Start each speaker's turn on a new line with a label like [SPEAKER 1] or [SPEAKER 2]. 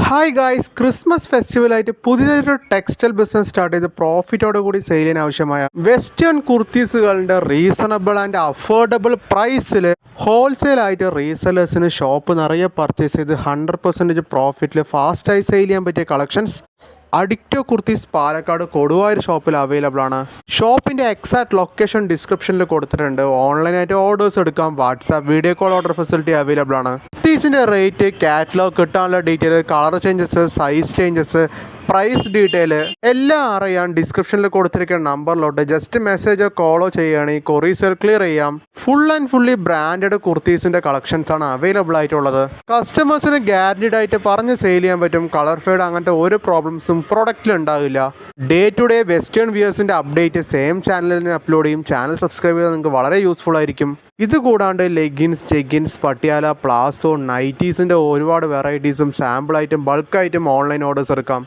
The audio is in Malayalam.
[SPEAKER 1] ഹായ് ഗായ്സ്, ക്രിസ്മസ് ഫെസ്റ്റിവലായിട്ട് പുതിയൊരു ടെക്സ്റ്റൈൽ ബിസിനസ് സ്റ്റാർട്ട് ചെയ്ത് പ്രോഫിറ്റോട് കൂടി സെയിൽ ചെയ്യാൻ ആവശ്യമായ വെസ്റ്റേൺ കുർത്തീസുകളുടെ റീസണബിൾ ആൻഡ് അഫോർഡബിൾ പ്രൈസിൽ ഹോൾസെയിൽ ആയിട്ട് റീസെല്ലേഴ്സിന് ഷോപ്പ് നിറയെ പർച്ചേസ് ചെയ്ത് 100% പ്രോഫിറ്റിൽ ഫാസ്റ്റായി സെയിൽ ചെയ്യാൻ പറ്റിയ കളക്ഷൻസ് അഡിക്റ്റോ കുർത്തീസ് പാലക്കാട് കൊടുവായൂർ ഷോപ്പിൽ അവൈലബിൾ ആണ്. ഷോപ്പിൻ്റെ എക്സാക്ട് ലൊക്കേഷൻ ഡിസ്ക്രിപ്ഷനിൽ കൊടുത്തിട്ടുണ്ട്. ഓൺലൈനായിട്ട് ഓർഡേഴ്സ് എടുക്കാം. WhatsApp video call order facility available ആണ്. കുർത്തീസിൻ്റെ റേറ്റ്, കാറ്റലോഗ്, കിട്ടാനുള്ള detail, colour changes, size changes, price detail എല്ലാം അറിയാൻ ഡിസ്ക്രിപ്ഷനിൽ കൊടുത്തിരിക്കുന്ന നമ്പറിലോട്ട് ജസ്റ്റ് മെസ്സേജോ കോളോ ചെയ്യുകയാണെങ്കിൽ കൊറിയർ ക്ലിയർ ചെയ്യാം. ഫുൾ ആൻഡ് ഫുള്ളി ബ്രാൻഡഡ് കുർത്തീസിൻ്റെ കളക്ഷൻസ് ആണ് അവൈലബിൾ ആയിട്ടുള്ളത്. കസ്റ്റമേഴ്സിന് ഗ്യാരണ്ടീഡ് ആയിട്ട് പറഞ്ഞ് സെയിൽ ചെയ്യാൻ പറ്റും. കളർ ഫെയ്ഡ് അങ്ങനത്തെ ഒരു പ്രോബ്ലംസും പ്രൊഡക്റ്റിൽ ഉണ്ടാവില്ല. ഡേ ടു ഡേ വെസ്റ്റേൺ വിയേഴ്സിൻ്റെ അപ്ഡേറ്റ് സെയിം ചാനലിൽ തന്നെ അപ്ലോഡ് ചെയ്യും. ചാനൽ സബ്സ്ക്രൈബ് ചെയ്താൽ നിങ്ങൾക്ക് വളരെ യൂസ്ഫുൾ ആയിരിക്കും. ഇത് കൂടാണ്ട് ലെഗിൻസ്, ജെഗിൻസ്, പട്ടിയാല, പ്ലാസോ, നൈറ്റീസിൻ്റെ ഒരുപാട് വെറൈറ്റീസും സാമ്പിളായിട്ടും ബൾക്കായിട്ടും ഓൺലൈൻ ഓർഡേഴ്സ് എടുക്കാം.